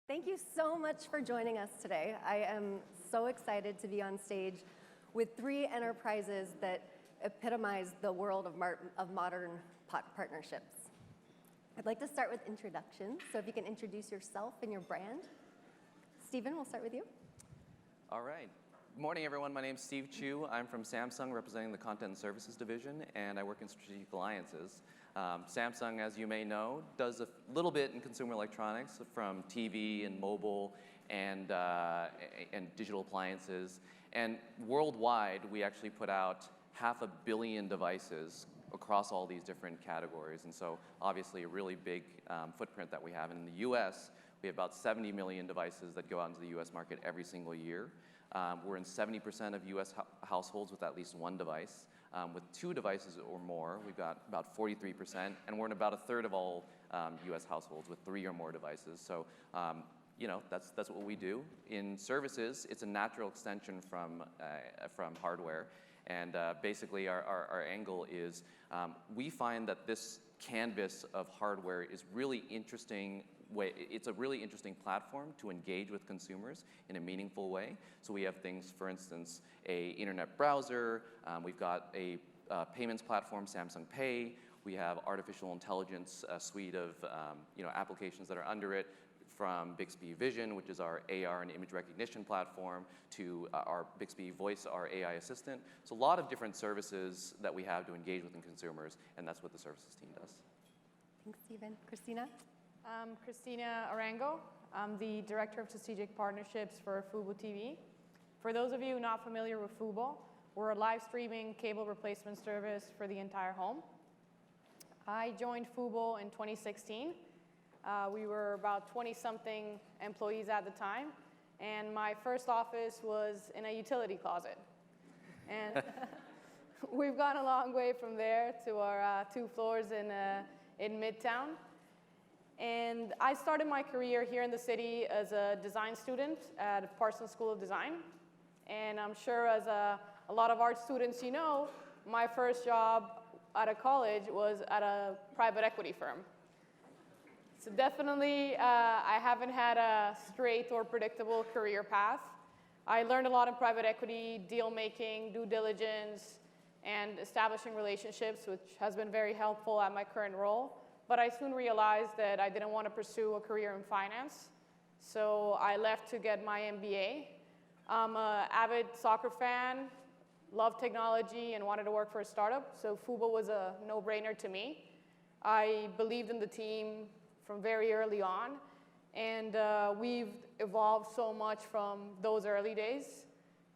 Thank you so much for joining us today. I am so excited to be on stage with three enterprises that epitomize the world of modern partnerships. I'd like to start with introductions, so if you can introduce yourself and your brand. Stephen, we'll start with you. All right. Good morning, everyone. My name's Steve Chu. I'm from Samsung, representing the Content and Services Division, and I work in strategic alliances. Samsung, as you may know, does a little bit in consumer electronics, from TV and mobile and digital appliances. And worldwide, we actually put out 500 million devices across all these different categories. And so obviously a really big footprint that we have. And in the US, we have about 70 million devices that go out into the US market every single year. We're in 70% of US households with at least one device. With 2 devices or more, we've got about 43%, and we're in about a third of all US households with 3 or more devices. So, you know, that's what we do. In services, it's a natural extension from hardware. And basically, our angle is we find that this canvas of hardware is really interesting. It's a really interesting platform to engage with consumers in a meaningful way. So we have things, for instance, a internet browser. We've got a payments platform, Samsung Pay. We have artificial intelligence, a suite of applications that are under it, from Bixby Vision, which is our AR and image recognition platform, to our Bixby Voice, our AI assistant. So a lot of different services that we have to engage with consumers, and that's what the services team does. Thanks, Stephen. Christina? I'm Christina Arango. I'm the Director of Strategic Partnerships for fuboTV. For those of you not familiar with FUBU, we're a live streaming cable replacement service for the entire home. I joined FUBU in 2016. We were about 20-something employees at the time, and my first office was in a utility closet. And we've gone a long way from there to our 2 floors in Midtown. And I started my career here in the city as a design student at Posehn School of Design. And I'm sure, as a lot of art students you know, my first job out of college was at a private equity firm. So definitely, I haven't had a straight or predictable career path. I learned a lot in private equity, deal making, due diligence, and establishing relationships, which has been very helpful at my current role. But I soon realized that I didn't want to pursue a career in finance, so I left to get my MBA. I'm an avid soccer fan, love technology, and wanted to work for a startup, so FUBU was a no-brainer to me. I believed in the team from very early on, and we've evolved so much from those early days,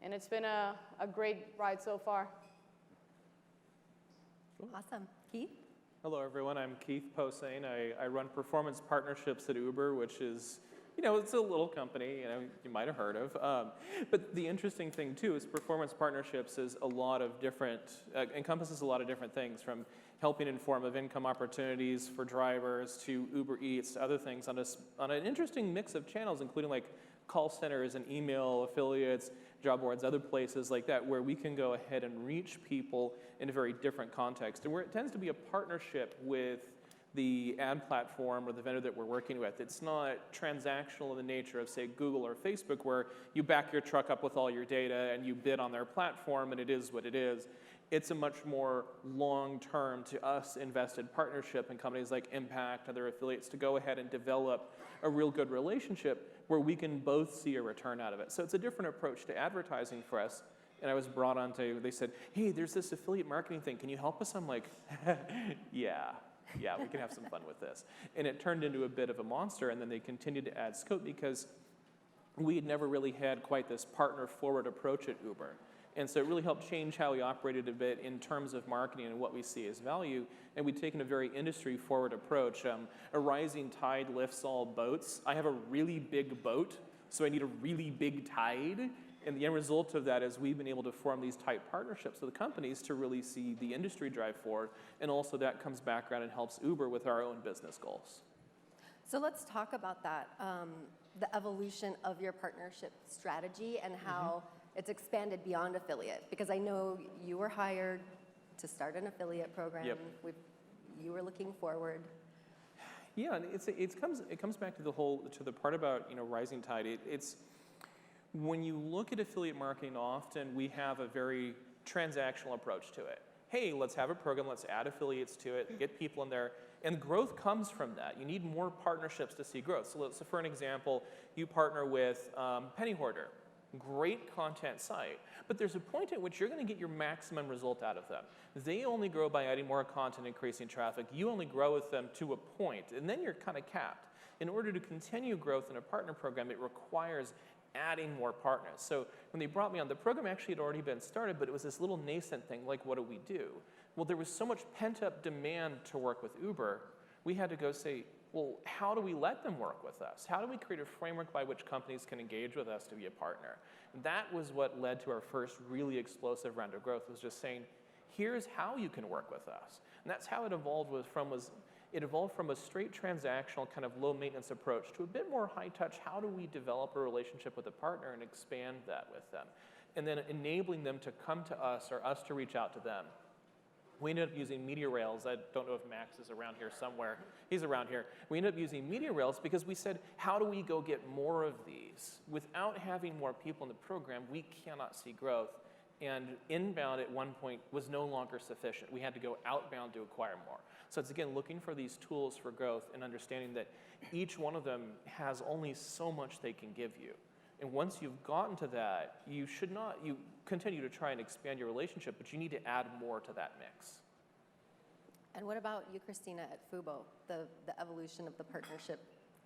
and it's been a great ride so far. Awesome. Keith? Hello, everyone. I'm Keith Posehn. I run performance partnerships at Uber, which is, it's a little company, you might have heard of. But the interesting thing, too, is performance partnerships is encompasses a lot of different things, from helping inform of income opportunities for drivers to Uber Eats to other things on an interesting mix of channels, including like call centers and email affiliates, job boards, other places like that, where we can go ahead and reach people in a very different context, and where it tends to be a partnership with the ad platform or the vendor that we're working with. It's not transactional in the nature of, say, Google or Facebook, where you back your truck up with all your data and you bid on their platform and it is what it is. It's a much more long-term, to us, invested partnership in companies like Impact, other affiliates, to go ahead and develop a real good relationship where we can both see a return out of it. So it's a different approach to advertising for us. And I was brought on to, they said, hey, there's this affiliate marketing thing. Can you help us? I'm like, yeah, we can have some fun with this. And it turned into a bit of a monster, and then they continued to add scope because we had never really had quite this partner-forward approach at Uber. And so it really helped change how we operated a bit in terms of marketing and what we see as value. And we'd taken a very industry-forward approach. A rising tide lifts all boats. I have a really big boat, so I need a really big tide. And the end result of that is we've been able to form these tight partnerships with the companies to really see the industry drive forward. And also that comes back around and helps Uber with our own business goals. So let's talk about that, the evolution of your partnership strategy and how it's expanded beyond affiliate. Because I know you were hired to start an affiliate program. Yep. You were looking forward. Yeah, and it comes back to the part about rising tide. It's when you look at affiliate marketing, often we have a very transactional approach to it. Hey, let's have a program, let's add affiliates to it, get people in there, and growth comes from that. You need more partnerships to see growth. So for an example, you partner with Penny Hoarder, great content site, but there's a point at which you're going to get your maximum result out of them. They only grow by adding more content, increasing traffic. You only grow with them to a point, and then you're kind of capped. In order to continue growth in a partner program, it requires adding more partners. So when they brought me on, the program actually had already been started, but it was this little nascent thing, like, what do we do? Well, there was so much pent-up demand to work with Uber, we had to go say, well, how do we let them work with us? How do we create a framework by which companies can engage with us to be a partner? That was what led to our first really explosive round of growth, was just saying, here's how you can work with us. And that's how it evolved it evolved from a straight transactional kind of low maintenance approach to a bit more high touch. How do we develop a relationship with a partner and expand that with them? And then enabling them to come to us or us to reach out to them. We ended up using media rails. I don't know if Max is around here somewhere. He's around here. We ended up using media rails because we said, how do we go get more of these? Without having more people in the program, we cannot see growth. And inbound at one point was no longer sufficient. We had to go outbound to acquire more. So it's, again, looking for these tools for growth and understanding that each one of them has only so much they can give you. And once you've gotten to that, you continue to try and expand your relationship, but you need to add more to that mix. And what about you, Christina, at FUBO, the evolution of the partnership?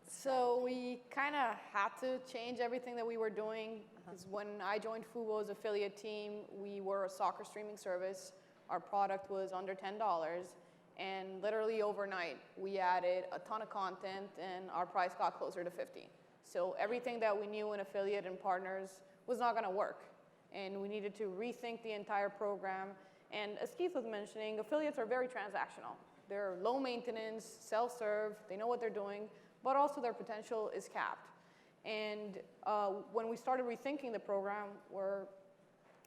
So we kind of had to change everything that we were doing, because when I joined FUBO's affiliate team, we were a soccer streaming service. Our product was under $10, and literally overnight, we added a ton of content, and our price got closer to $50. So everything that we knew in affiliate and partners was not going to work, and we needed to rethink the entire program. And as Keith was mentioning, affiliates are very transactional. They're low maintenance, self-serve, they know what they're doing, but also their potential is capped. And when we started rethinking the program,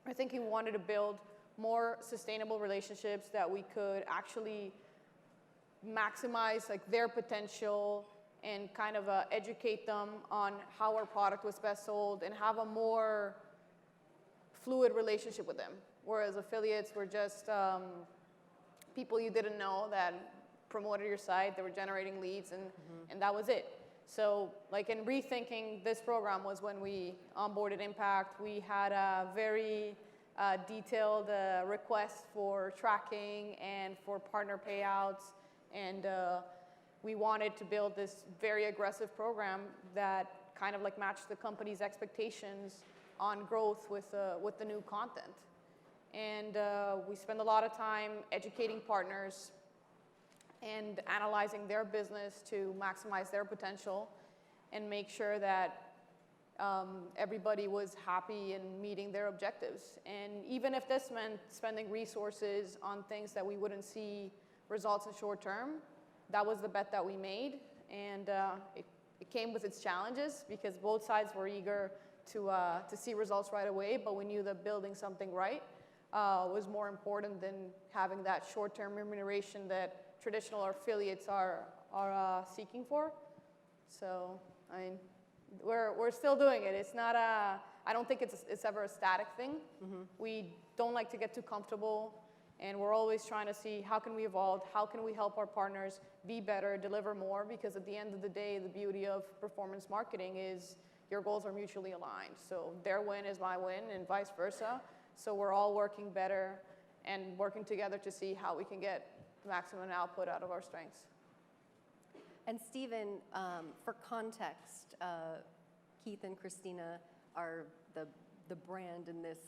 I think we wanted to build more sustainable relationships that we could actually maximize their potential and kind of educate them on how our product was best sold and have a more fluid relationship with them. Whereas affiliates were just people you didn't know that promoted your site, they were generating leads, and that was it. So in rethinking this program was when we onboarded Impact. We had a very detailed request for tracking and for partner payouts, and we wanted to build this very aggressive program that kind of matched the company's expectations on growth with the new content. And we spend a lot of time educating partners and analyzing their business to maximize their potential and make sure that everybody was happy and meeting their objectives. And even if this meant spending resources on things that we wouldn't see results in short term, that was the bet that we made. And it came with its challenges because both sides were eager to see results right away, but we knew that building something right was more important than having that short-term remuneration that traditional affiliates are seeking for. So, I mean, we're still doing it. It's not I don't think it's ever a static thing. We don't like to get too comfortable, and we're always trying to see how can we evolve, how can we help our partners be better, deliver more, because at the end of the day, the beauty of performance marketing is your goals are mutually aligned. So their win is my win and vice versa. So we're all working better and working together to see how we can get maximum output out of our strengths. And Stephen, for context, Keith and Christina are the brand in this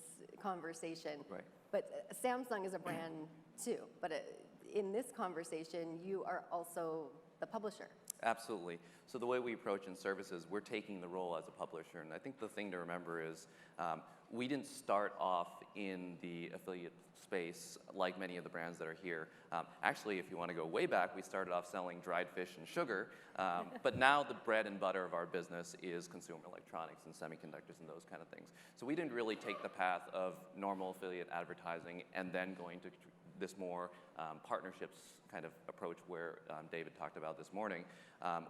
conversation. Right. But Samsung is a brand too. But in this conversation, you are also the publisher. Absolutely. So the way we approach in services, we're taking the role as a publisher. And I think the thing to remember is we didn't start off in the affiliate space like many of the brands that are here. Actually, if you want to go way back, we started off selling dried fish and sugar. But now the bread and butter of our business is consumer electronics and semiconductors and those kind of things. So we didn't really take the path of normal affiliate advertising and then going to this more partnerships kind of approach where David talked about this morning,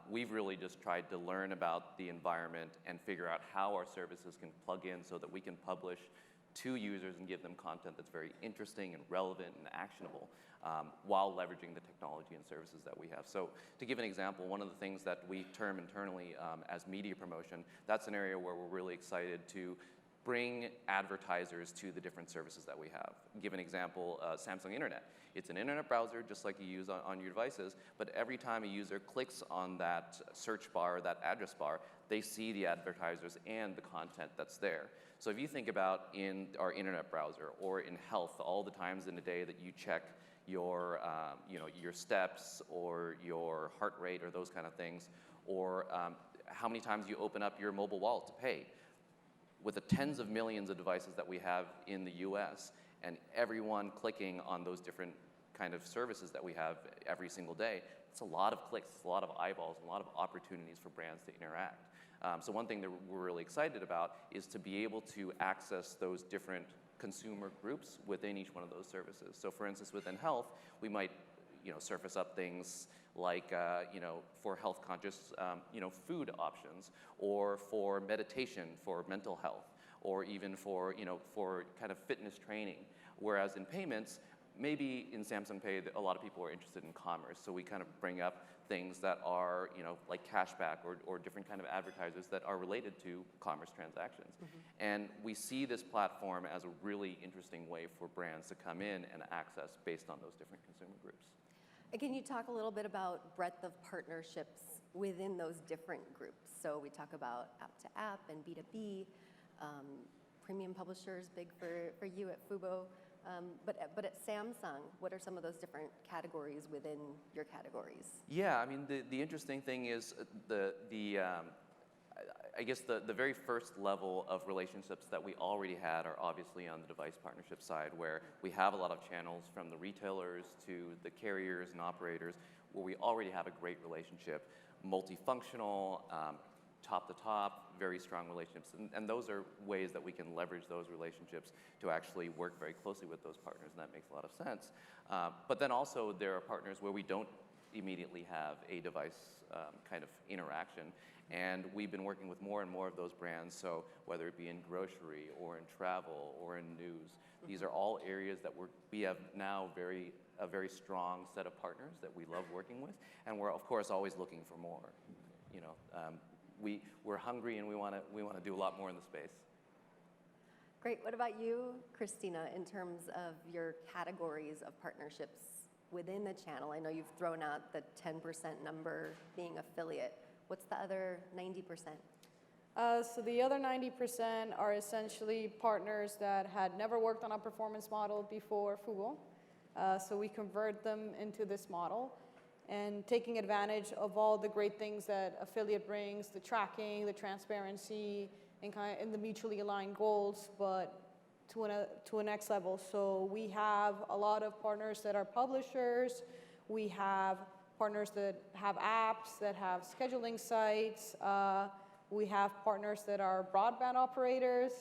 we've really just tried to learn about the environment and figure out how our services can plug in so that we can publish to users and give them content that's very interesting and relevant and actionable while leveraging the technology and services that we have. So to give an example, one of the things that we term internally as media promotion, that's an area where we're really excited to bring advertisers to the different services that we have. Give an example, Samsung Internet. It's an internet browser just like you use on your devices, but every time a user clicks on that search bar, that address bar, they see the advertisers and the content that's there. So if you think about in our internet browser or in health, all the times in a day that you check your, your steps or your heart rate or those kind of things, or how many times you open up your mobile wallet to pay. With the tens of millions of devices that we have in the US and everyone clicking on those different kind of services that we have every single day, it's a lot of clicks, it's a lot of eyeballs, and a lot of opportunities for brands to interact. So one thing that we're really excited about is to be able to access those different consumer groups within each one of those services. So for instance, within health, we might surface up things like, for health conscious, food options, or for meditation for mental health, or even for kind of fitness training. Whereas in payments, maybe in Samsung Pay, a lot of people are interested in commerce. So we kind of bring up things that are, like cashback or different kind of advertisers that are related to commerce transactions. And we see this platform as a really interesting way for brands to come in and access based on those different consumer groups. Can you talk a little bit about breadth of partnerships within those different groups? So we talk about app-to-app and B2B, premium publishers, big for you at FUBU. But at Samsung, what are some of those different categories within your categories? Yeah, I mean, the interesting thing is I guess the very first level of relationships that we already had are obviously on the device partnership side, where we have a lot of channels from the retailers to the carriers and operators, where we already have a great relationship, multifunctional, top-to-top, very strong relationships. And those are ways that we can leverage those relationships to actually work very closely with those partners, and that makes a lot of sense. But then also there are partners where we don't immediately have a device kind of interaction. And we've been working with more and more of those brands, so whether it be in grocery or in travel or in news, these are all areas that we have now a very strong set of partners that we love working with, and we're of course always looking for more. We're hungry and we want to do a lot more in the space. Great. What about you, Christina, in terms of your categories of partnerships within the channel? I know you've thrown out the 10% number being affiliate. What's the other 90%? So the other 90% are essentially partners that had never worked on a performance model before FUBU. So we convert them into this model and taking advantage of all the great things that affiliate brings, the tracking, the transparency, and the mutually aligned goals, but to a next level. So we have a lot of partners that are publishers. We have partners that have apps, that have scheduling sites. We have partners that are broadband operators.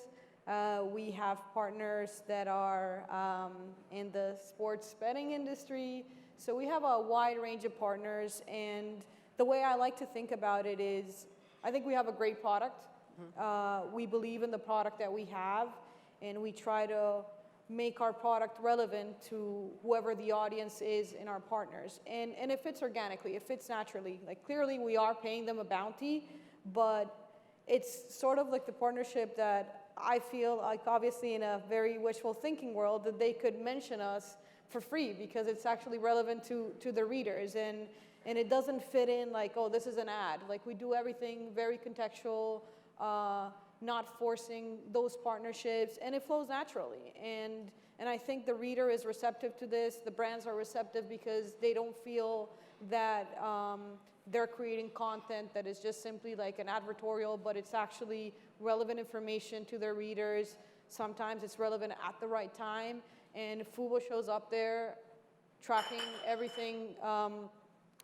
We have partners that are in the sports betting industry. So we have a wide range of partners, and the way I like to think about it is, I think we have a great product. We believe in the product that we have, and we try to make our product relevant to whoever the audience is in our partners. And it fits organically, it fits naturally. Like clearly we are paying them a bounty, but it's sort of like the partnership that I feel like, obviously in a very wishful thinking world, that they could mention us for free because it's actually relevant to the readers. And it doesn't fit in like, oh, this is an ad. Like we do everything very contextual, not forcing those partnerships, and it flows naturally. And I think the reader is receptive to this. The brands are receptive because they don't feel that they're creating content that is just simply like an advertorial, but it's actually relevant information to their readers. Sometimes it's relevant at the right time, and FUBU shows up there tracking everything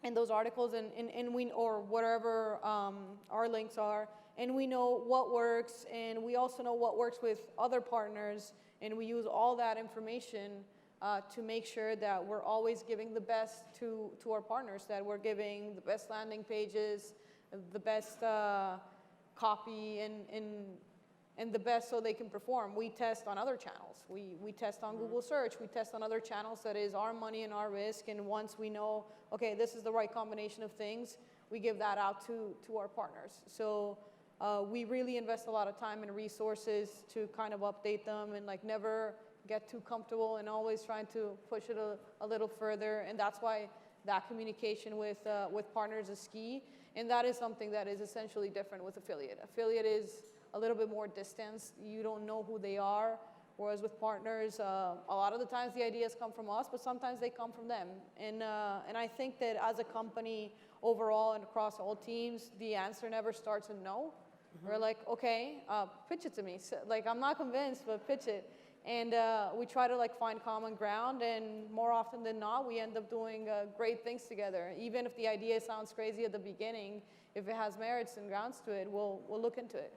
in those articles and we, or whatever our links are. And we know what works, and we also know what works with other partners, and we use all that information to make sure that we're always giving the best to our partners, that we're giving the best landing pages, the best copy, and the best so they can perform. We test on other channels. We test on Google search. We test on other channels that is our money and our risk. And once we know, okay, this is the right combination of things, we give that out to our partners. So we really invest a lot of time and resources to kind of update them and like never get too comfortable and always trying to push it a little further. And that's why that communication with partners is key. And that is something that is essentially different with affiliate. Affiliate is a little bit more distance. You don't know who they are. Whereas with partners, a lot of the times the ideas come from us, but sometimes they come from them. And I think that as a company overall and across all teams, the answer never starts in no. We're like, okay, pitch it to me. So, like, I'm not convinced, but pitch it. And we try to like find common ground, and more often than not, we end up doing great things together. Even if the idea sounds crazy at the beginning, if it has merits and grounds to it, we'll look into it.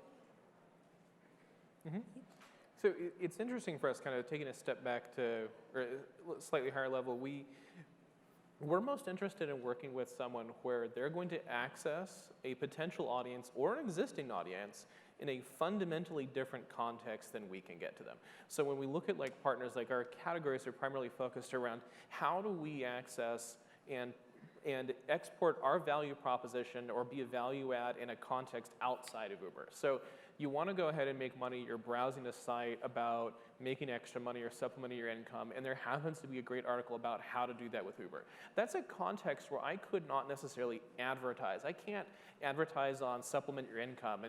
Mm-hmm. So it's interesting for us kind of taking a step back to or a slightly higher level. We're most interested in working with someone where they're going to access a potential audience or an existing audience in a fundamentally different context than we can get to them. So when we look at like partners, like our categories are primarily focused around how do we access and export our value proposition or be a value add in a context outside of Uber. So you want to go ahead and make money, you're browsing a site about making extra money or supplementing your income, and there happens to be a great article about how to do that with Uber. That's a context where I could not necessarily advertise. I can't advertise on supplement your income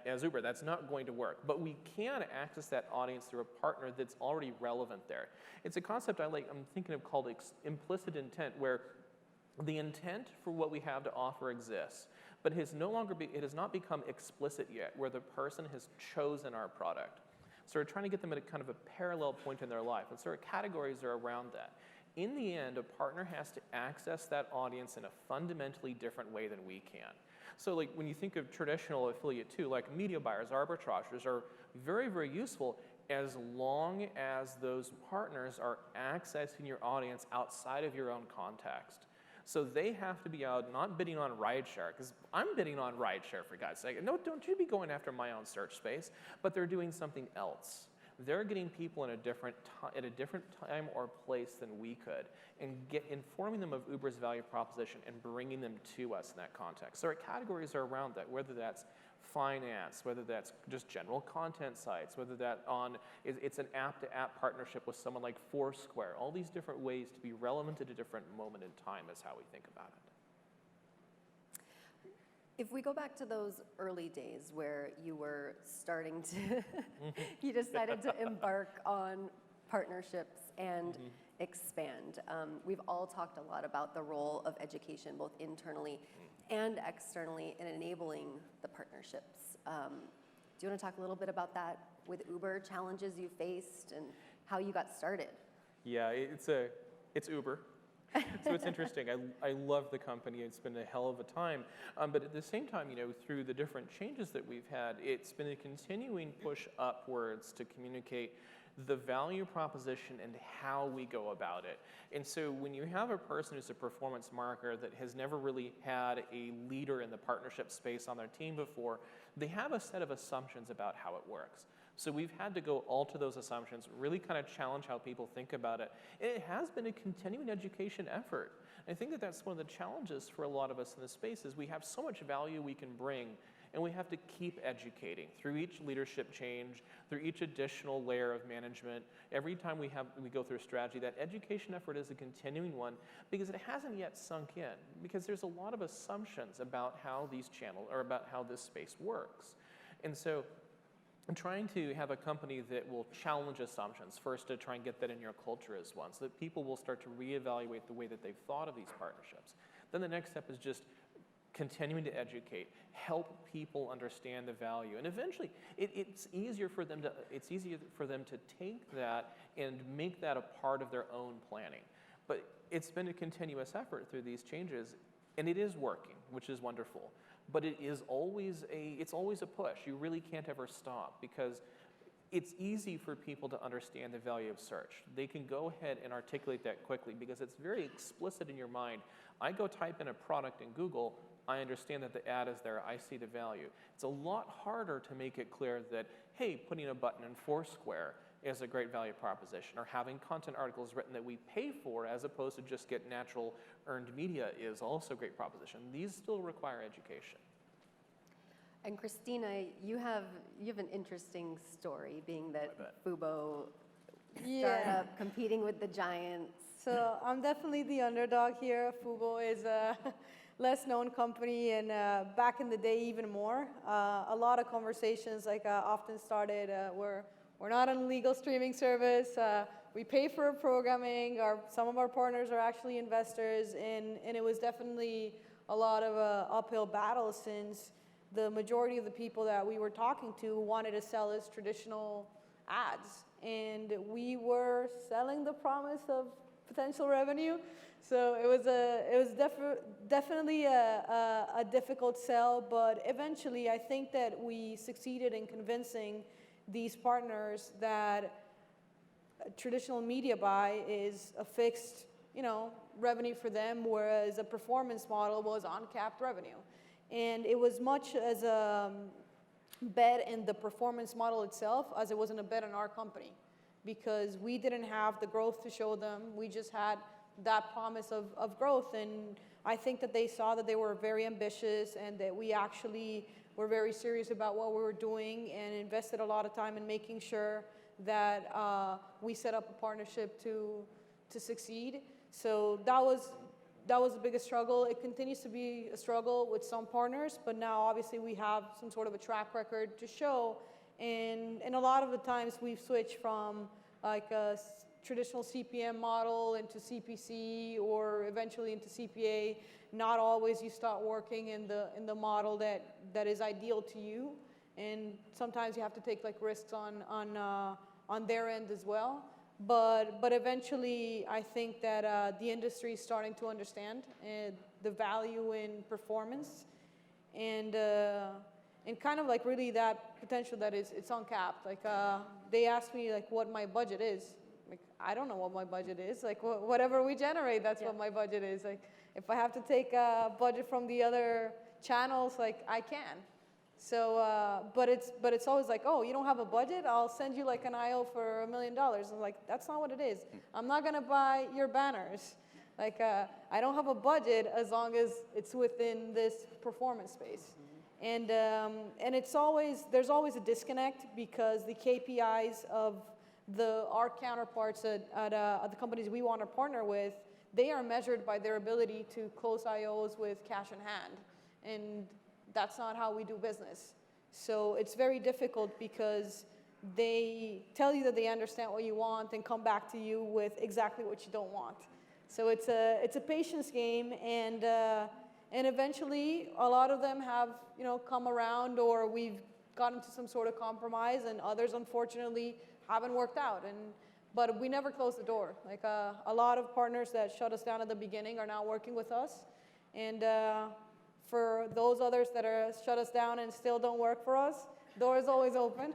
as Uber. That's not going to work. But we can access that audience through a partner that's already relevant there. It's a concept I'm thinking of called implicit intent, where the intent for what we have to offer exists, but it has not become explicit yet, where the person has chosen our product. So we're trying to get them at a kind of a parallel point in their life, and so our categories are around that. In the end, a partner has to access that audience in a fundamentally different way than we can. So like when you think of traditional affiliate too, like media buyers, arbitrageurs are very, very useful as long as those partners are accessing your audience outside of your own context. So they have to be out not bidding on rideshare, because I'm bidding on rideshare for God's sake. No, don't you be going after my own search space, but they're doing something else. They're getting people in a different time or place than we could, and informing them of Uber's value proposition and bringing them to us in that context. So our categories are around that, whether that's finance, whether that's just general content sites, whether it's an app-to-app partnership with someone like Foursquare. All these different ways to be relevant at a different moment in time is how we think about it. If we go back to those early days where you were starting to, you decided to embark on partnerships and expand. We've all talked a lot about the role of education, both internally and externally, in enabling the partnerships. Do you want to talk a little bit about that with Uber, challenges you faced, and how you got started? Yeah, it's Uber. So it's interesting. I love the company. It's been a hell of a time. But at the same time, through the different changes that we've had, it's been a continuing push upwards to communicate the value proposition and how we go about it. And so when you have a person who's a performance marketer that has never really had a leader in the partnership space on their team before, they have a set of assumptions about how it works. So we've had to go alter those assumptions, really kind of challenge how people think about it. And it has been a continuing education effort. I think that that's one of the challenges for a lot of us in this space is we have so much value we can bring, and we have to keep educating through each leadership change, through each additional layer of management. Every time we go through a strategy, that education effort is a continuing one because it hasn't yet sunk in, because there's a lot of assumptions about how these channels, or about how this space works. And so I'm trying to have a company that will challenge assumptions, first to try and get that in your culture as one, so that people will start to reevaluate the way that they've thought of these partnerships. Then the next step is just continuing to educate, help people understand the value, and eventually it's easier for them to take that and make that a part of their own planning. But it's been a continuous effort through these changes, and it is working, which is wonderful. But it's always a push. You really can't ever stop, because it's easy for people to understand the value of search. They can go ahead and articulate that quickly because it's very explicit in your mind. I go type in a product in Google, I understand that the ad is there, I see the value. It's a lot harder to make it clear that, hey, putting a button in Foursquare is a great value proposition, or having content articles written that we pay for as opposed to just get natural earned media is also a great proposition. These still require education. And Christina, you have an interesting story, being that FUBO startup competing with the giants. So I'm definitely the underdog here. FUBO is a less known company, and back in the day even more. A lot of conversations often started, we're not an illegal streaming service. We pay for programming. Some of our partners are actually investors, and it was definitely a lot of uphill battle, since the majority of the people that we were talking to wanted to sell us traditional ads, and we were selling the promise of potential revenue. So it was definitely a difficult sell, but eventually I think that we succeeded in convincing these partners that traditional media buy is a fixed, revenue for them, whereas a performance model was uncapped revenue. And it was much as a bet in the performance model itself as it wasn't a bet on our company, because we didn't have the growth to show them. We just had that promise of growth, and I think that they saw that they were very ambitious and that we actually were very serious about what we were doing and invested a lot of time in making sure that we set up a partnership to succeed. So that was the biggest struggle. It continues to be a struggle with some partners, but now obviously we have some sort of a track record to show. And a lot of the times we've switched from like a traditional CPM model into CPC, or eventually into CPA. Not always you start working in the model that is ideal to you, and sometimes you have to take like risks on their end as well. But eventually, I think that the industry is starting to understand the value in performance, and kind of like really that potential that it's uncapped. Like they asked me like what my budget is. Like I don't know what my budget is. Like whatever we generate, that's what my budget is. Like if I have to take a budget from the other channels, like I can. So, but it's always like, oh, you don't have a budget? I'll send you like an IO for $1 million. I'm like, that's not what it is. I'm not gonna buy your banners. Like, I don't have a budget as long as it's within this performance space. And there's always a disconnect, because the KPIs of our counterparts at the companies we want to partner with, they are measured by their ability to close IOs with cash in hand. And that's not how we do business. So it's very difficult, because they tell you that they understand what you want and come back to you with exactly what you don't want. So it's a patience game, and eventually a lot of them have come around, or we've gotten to some sort of compromise, and others unfortunately haven't worked out. But we never close the door. Like a lot of partners that shut us down at the beginning are now working with us, and for those others that are shut us down and still don't work for us, door is always open.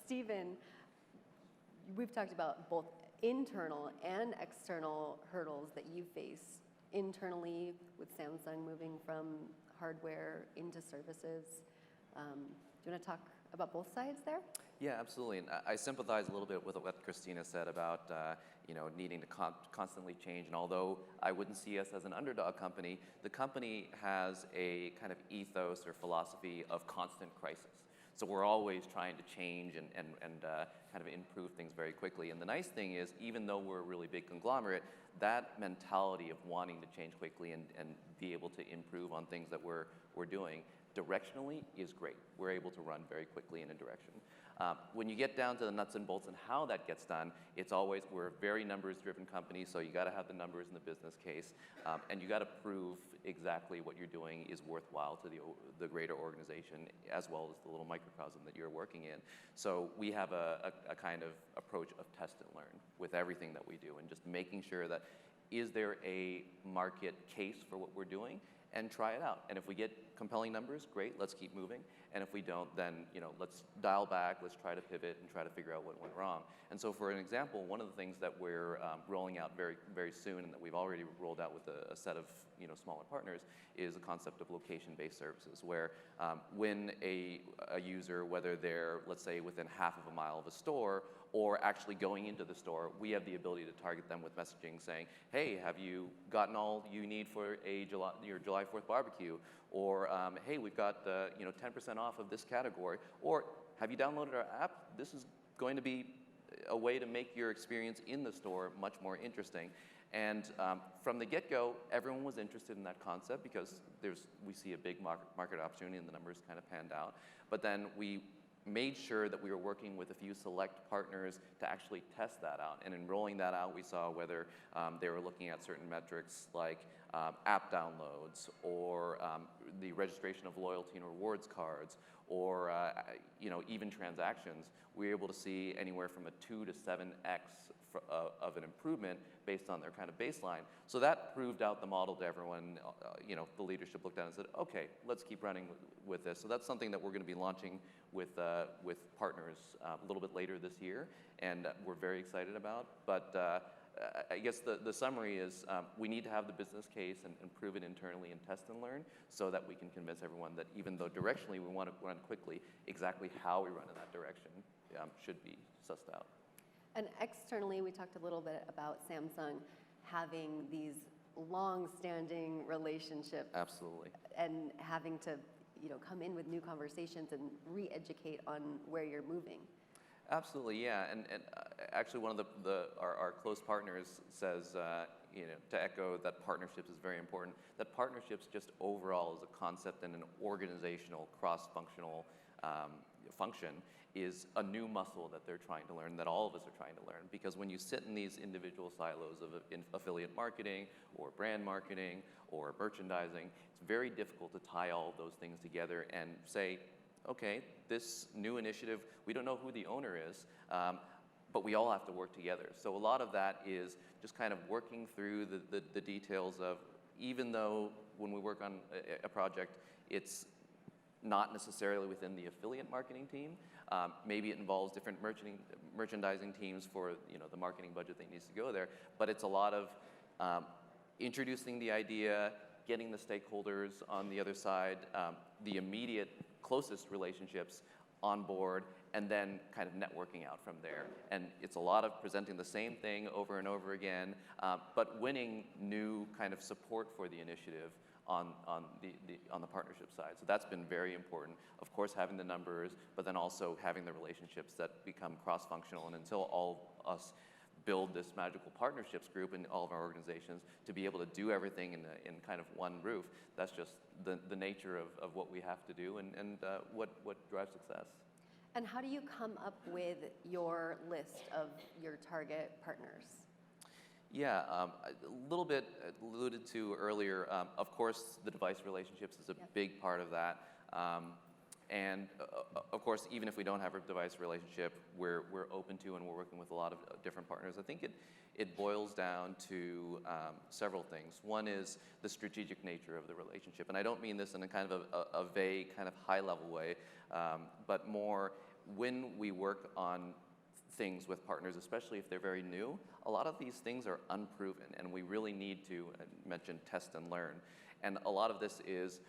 Stephen, we've talked about both internal and external hurdles that you face internally with Samsung moving from hardware into services. Do you want to talk about both sides there? Yeah, absolutely. And I sympathize a little bit with what Christina said about needing to constantly change. And although I wouldn't see us as an underdog company, the company has a kind of ethos or philosophy of constant crisis. So we're always trying to change and kind of improve things very quickly. And the nice thing is, even though we're a really big conglomerate, that mentality of wanting to change quickly and be able to improve on things that we're doing directionally is great. We're able to run very quickly in a direction. When you get down to the nuts and bolts and how that gets done, it's always, we're a very numbers-driven company, so you got to have the numbers in the business case, and you got to prove exactly what you're doing is worthwhile to the greater organization, as well as the little microcosm that you're working in. So we have a kind of approach of test and learn with everything that we do, and just making sure that is there a market case for what we're doing, and try it out. And if we get compelling numbers, great, let's keep moving. And if we don't, then let's dial back, let's try to pivot and try to figure out what went wrong. And so for an example, one of the things that we're rolling out very, very soon and that we've already rolled out with a set of smaller partners is the concept of location-based services, where when a user, whether they're, let's say, within half of a mile of a store or actually going into the store, we have the ability to target them with messaging saying, hey, have you gotten all you need for your July 4th barbecue? Or, hey, we've got 10% off of this category. Or, have you downloaded our app? This is going to be a way to make your experience in the store much more interesting. And from the get-go, everyone was interested in that concept because we see a big market opportunity and the numbers kind of panned out. But then we made sure that we were working with a few select partners to actually test that out. And in rolling that out, we saw whether they were looking at certain metrics like app downloads or the registration of loyalty and rewards cards or even transactions. We were able to see anywhere from a 2 to 7x of an improvement based on their kind of baseline. So that proved out the model to everyone. The leadership looked at it and said, okay, let's keep running with this. So that's something that we're going to be launching with partners a little bit later this year, and we're very excited about. But I guess the summary is we need to have the business case and prove it internally and test and learn so that we can convince everyone that even though directionally we want to run quickly, exactly how we run in that direction should be sussed out. And externally, we talked a little bit about Samsung having these long-standing relationships. Absolutely. And having to, come in with new conversations and re-educate on where you're moving. Absolutely, yeah. And actually, one of our close partners says, to echo that partnerships is very important. That partnerships just overall as a concept and an organizational cross-functional function is a new muscle that they're trying to learn, that all of us are trying to learn. Because when you sit in these individual silos of affiliate marketing or brand marketing or merchandising, it's very difficult to tie all of those things together and say, okay, this new initiative, we don't know who the owner is, but we all have to work together. So a lot of that is just kind of working through the details of, even though when we work on a project, it's not necessarily within the affiliate marketing team. Maybe it involves different merchandising teams for the marketing budget that needs to go there. But it's a lot of introducing the idea, getting the stakeholders on the other side, the immediate closest relationships on board, and then kind of networking out from there. And it's a lot of presenting the same thing over and over again, but winning new kind of support for the initiative on the partnership side. So that's been very important. Of course, having the numbers, but then also having the relationships that become cross-functional. And until all of us build this magical partnerships group in all of our organizations to be able to do everything in kind of one roof, that's just the nature of what we have to do and what drives success. And how do you come up with your list of your target partners? Yeah, a little bit alluded to earlier. Of course, the device relationships is a big part of that. And of course, even if we don't have a device relationship, we're open to and we're working with a lot of different partners. I think it boils down to several things. One is the strategic nature of the relationship. And I don't mean this in a kind of a vague, kind of high-level way, but more when we work on things with partners, especially if they're very new, a lot of these things are unproven, and we really need to, I mentioned, test and learn. And a lot of this is,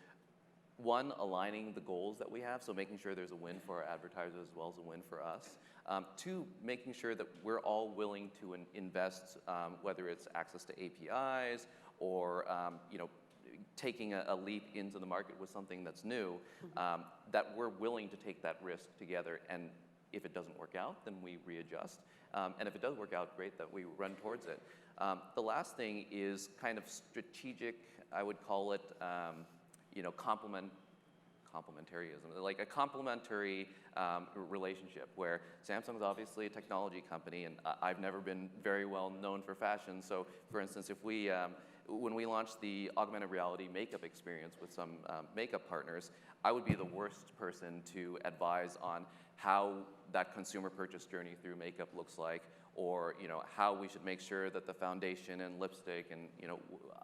one, aligning the goals that we have, so making sure there's a win for our advertisers as well as a win for us. Two, making sure that we're all willing to invest, whether it's access to APIs or taking a leap into the market with something that's new, that we're willing to take that risk together. And if it doesn't work out, then we readjust. And if it does work out, great, that we run towards it. The last thing is kind of strategic, I would call it, complementaryism, like a complementary relationship where Samsung's obviously a technology company, and I've never been very well known for fashion. So, for instance, if when we launched the augmented reality makeup experience with some makeup partners, I would be the worst person to advise on how that consumer purchase journey through makeup looks like, or how we should make sure that the foundation and lipstick and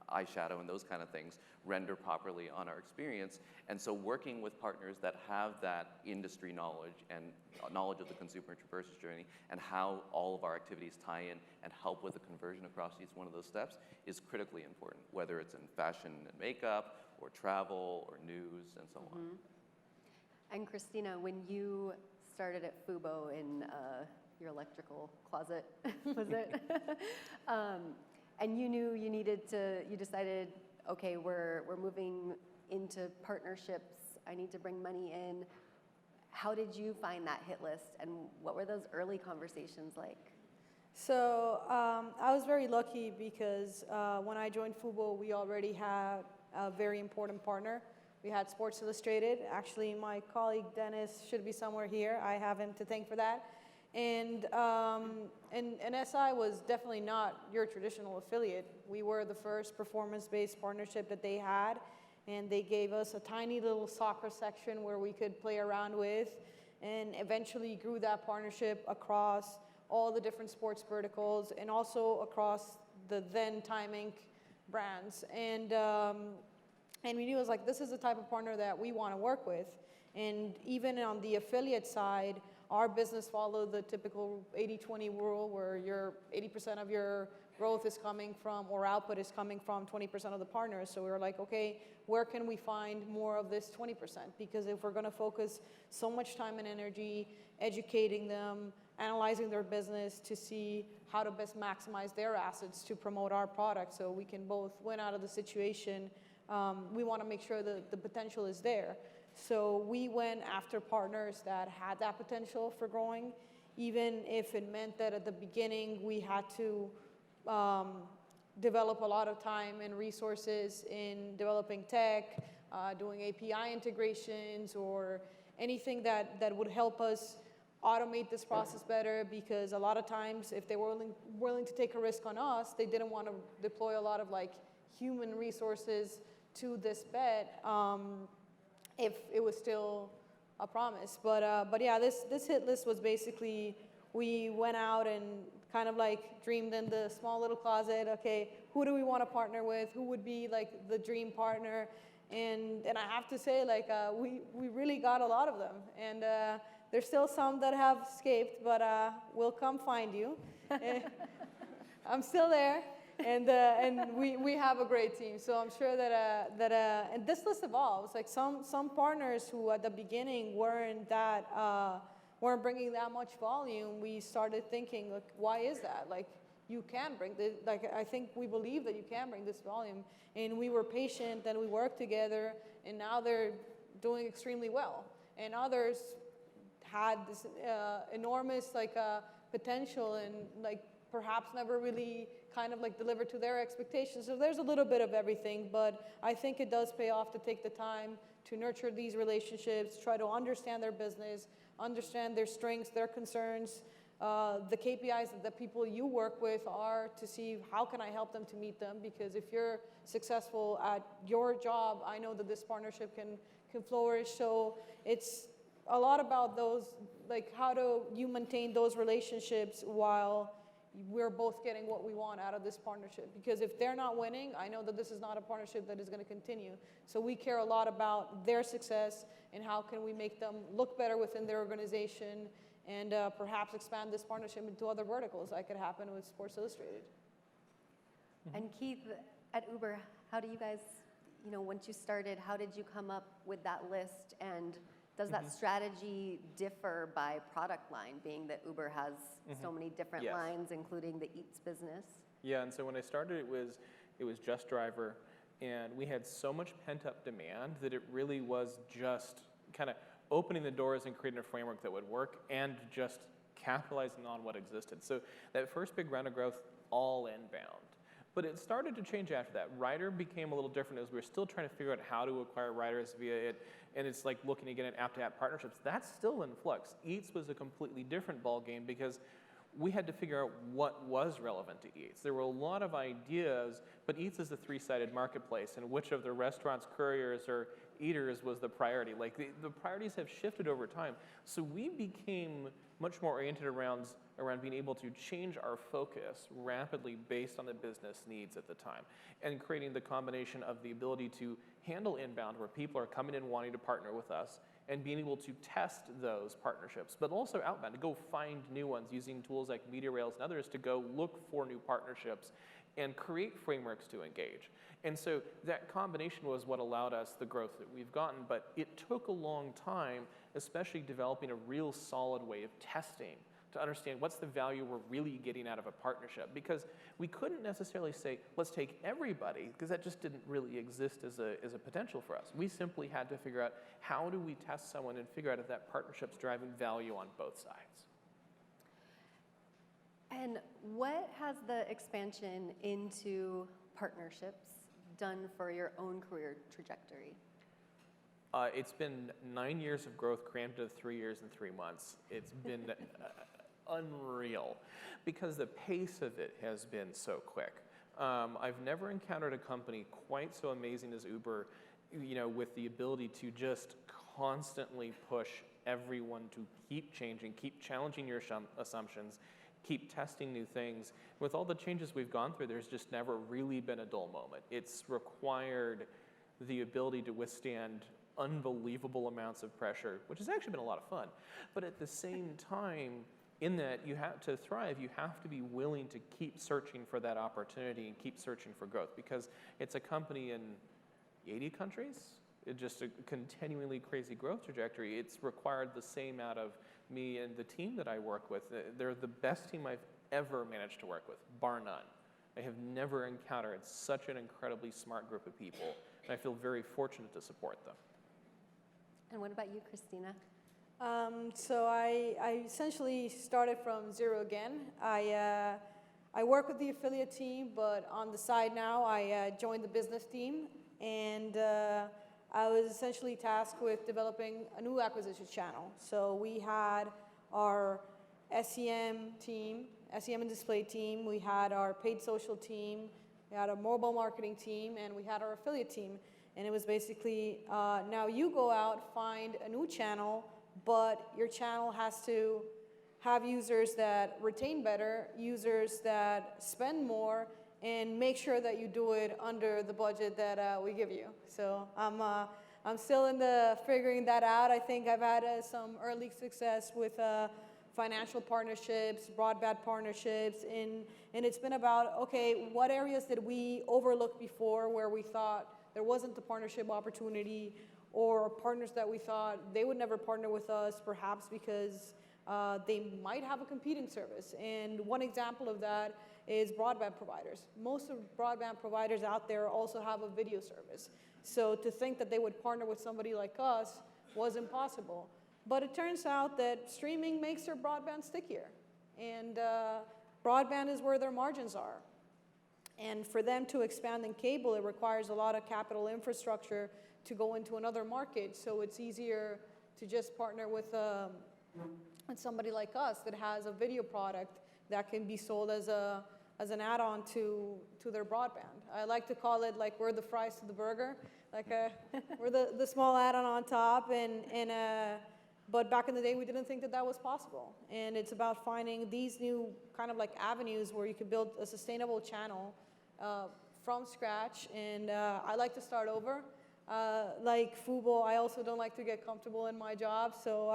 eyeshadow and those kind of things render properly on our experience. And so working with partners that have that industry knowledge and knowledge of the consumer traverse journey and how all of our activities tie in and help with the conversion across each one of those steps is critically important, whether it's in fashion and makeup or travel or news and so on. And Christina, when you started at FUBU in your electrical closet, was it? And you knew you decided, okay, we're moving into partnerships. I need to bring money in. How did you find that hit list, and what were those early conversations like? So I was very lucky because when I joined FUBO, we already had a very important partner. We had Sports Illustrated. Actually, my colleague Dennis should be somewhere here. I have him to thank for that. And SI was definitely not your traditional affiliate. We were the first performance-based partnership that they had, and they gave us a tiny little soccer section where we could play around with, and eventually grew that partnership across all the different sports verticals and also across the then Time Inc. brands. And we knew it was like, this is the type of partner that we want to work with. And even on the affiliate side, our business followed the typical 80-20 rule where 80% of your growth is coming from, or output is coming from 20% of the partners. So we were like, okay, where can we find more of this 20%? Because if we're going to focus so much time and energy educating them, analyzing their business to see how to best maximize their assets to promote our product so we can both win out of the situation, we want to make sure that the potential is there. So we went after partners that had that potential for growing, even if it meant that at the beginning we had to develop a lot of time and resources in developing tech, doing API integrations, or anything that would help us automate this process better, because a lot of times if they were willing to take a risk on us, they didn't want to deploy a lot of like human resources to this bet if it was still a promise. But yeah, this hit list was basically, we went out and kind of like dreamed in the small little closet, okay, who do we want to partner with? Who would be like the dream partner? And I have to say, like, we really got a lot of them. And there's still some that have escaped, but we'll come find you. I'm still there. And we have a great team, so I'm sure that and this list evolves. Like some partners who at the beginning weren't bringing that much volume, we started thinking, like, why is that? Like, you can bring this. Like, I think we believe that you can bring this volume, and we were patient, and we worked together, and now they're doing extremely well. And others had this enormous potential and like perhaps never really kind of like delivered to their expectations. So there's a little bit of everything, but I think it does pay off to take the time to nurture these relationships, try to understand their business, understand their strengths, their concerns, the KPIs that the people you work with are, to see how can I help them to meet them, because if you're successful at your job, I know that this partnership can flourish. So it's a lot about those, like, how do you maintain those relationships while we're both getting what we want out of this partnership? Because if they're not winning, I know that this is not a partnership that is going to continue. So we care a lot about their success and how can we make them look better within their organization, and perhaps expand this partnership into other verticals, like it happened with Sports Illustrated. And Keith, at Uber, how do you guys, once you started, how did you come up with that list? And does that strategy differ by product line, being that Uber has so many different lines, including the Eats business? Yeah, and so when I started, it was just driver, and we had so much pent-up demand that it really was just kind of opening the doors and creating a framework that would work and just capitalizing on what existed. So that first big round of growth, all inbound. But it started to change after that. Rider became a little different as we were still trying to figure out how to acquire riders via it, and it's like looking again at app-to-app partnerships. That's still in flux. Eats was a completely different ballgame because we had to figure out what was relevant to Eats. There were a lot of ideas, but Eats is a three-sided marketplace, and which of the restaurants, couriers, or eaters was the priority. Like the priorities have shifted over time. So we became much more oriented around being able to change our focus rapidly based on the business needs at the time, and creating the combination of the ability to handle inbound where people are coming in wanting to partner with us, and being able to test those partnerships, but also outbound to go find new ones using tools like Media Rails and others to go look for new partnerships and create frameworks to engage. And so that combination was what allowed us the growth that we've gotten, but it took a long time, especially developing a real solid way of testing to understand what's the value we're really getting out of a partnership. Because we couldn't necessarily say, let's take everybody, because that just didn't really exist as a potential for us. We simply had to figure out how do we test someone and figure out if that partnership's driving value on both sides. And what has the expansion into partnerships done for your own career trajectory? It's been 9 years of growth crammed into 3 years and 3 months. It's been unreal because the pace of it has been so quick. I've never encountered a company quite so amazing as Uber, with the ability to just constantly push everyone to keep changing, keep challenging your assumptions, keep testing new things. With all the changes we've gone through, there's just never really been a dull moment. It's required the ability to withstand unbelievable amounts of pressure, which has actually been a lot of fun. But at the same time, in that you have to thrive, you have to be willing to keep searching for that opportunity and keep searching for growth, because it's a company in 80 countries. It's just a continually crazy growth trajectory. It's required the same out of me and the team that I work with. They're the best team I've ever managed to work with, bar none. I have never encountered such an incredibly smart group of people, and I feel very fortunate to support them. And what about you, Christina? So I essentially started from zero again. I work with the affiliate team, but on the side now, I joined the business team, and I was essentially tasked with developing a new acquisition channel. So we had our SEM team, SEM and display team, we had our paid social team, we had our mobile marketing team, and we had our affiliate team. And it was basically, now you go out, find a new channel, but your channel has to have users that retain better, users that spend more, and make sure that you do it under the budget that we give you. So I'm still in the figuring that out. I think I've had some early success with financial partnerships, broadband partnerships, and it's been about, okay, what areas did we overlook before where we thought there wasn't a partnership opportunity, or partners that we thought they would never partner with us, perhaps because they might have a competing service. And one example of that is broadband providers. Most of broadband providers out there also have a video service. So to think that they would partner with somebody like us was impossible. But it turns out that streaming makes their broadband stickier. And broadband is where their margins are. And for them to expand in cable, it requires a lot of capital infrastructure to go into another market. So it's easier to just partner with somebody like us that has a video product that can be sold as an add-on to their broadband. I like to call it like we're the fries to the burger, like we're the small add-on on top. But back in the day, we didn't think that that was possible. And it's about finding these new kind of like avenues where you can build a sustainable channel from scratch. And I like to start over. Like FUBU, I also don't like to get comfortable in my job. So,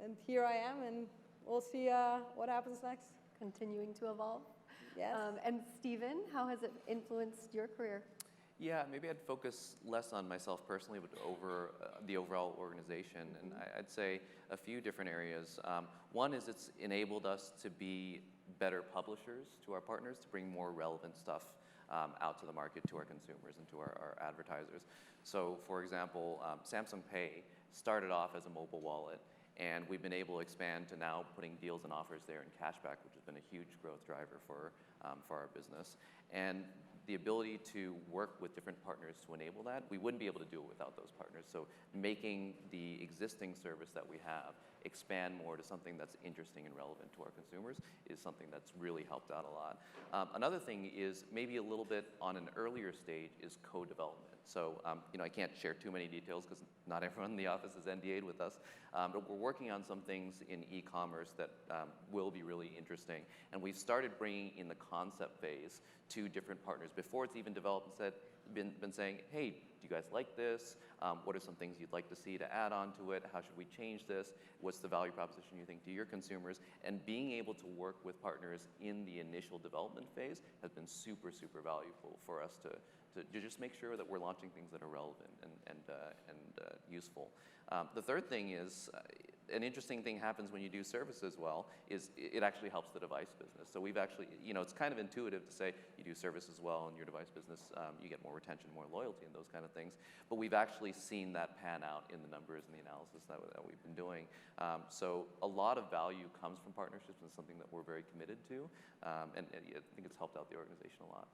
and here I am, and we'll see what happens next. Continuing to evolve. Yes. And Stephen, how has it influenced your career? Yeah, maybe I'd focus less on myself personally, but over the overall organization. And I'd say a few different areas. One is it's enabled us to be better publishers to our partners, to bring more relevant stuff out to the market, to our consumers and to our advertisers. So for example, Samsung Pay started off as a mobile wallet, and we've been able to expand to now putting deals and offers there in cashback, which has been a huge growth driver for our business. And the ability to work with different partners to enable that, we wouldn't be able to do it without those partners. So making the existing service that we have expand more to something that's interesting and relevant to our consumers is something that's really helped out a lot. Another thing is maybe a little bit on an earlier stage is co-development. So, I can't share too many details because not everyone in the office is NDA'd with us, but we're working on some things in e-commerce that will be really interesting. And we've started bringing in the concept phase to different partners before it's even developed and been saying, hey, do you guys like this? What are some things you'd like to see to add on to it? How should we change this? What's the value proposition you think to your consumers? And being able to work with partners in the initial development phase has been super, super valuable for us to just make sure that we're launching things that are relevant and useful. The third thing is, an interesting thing happens when you do services well, is it actually helps the device business. So we've actually, it's kind of intuitive to say you do services well in your device business, you get more retention, more loyalty, and those kind of things. But we've actually seen that pan out in the numbers and the analysis that we've been doing. So a lot of value comes from partnerships, and something that we're very committed to, and I think it's helped out the organization a lot.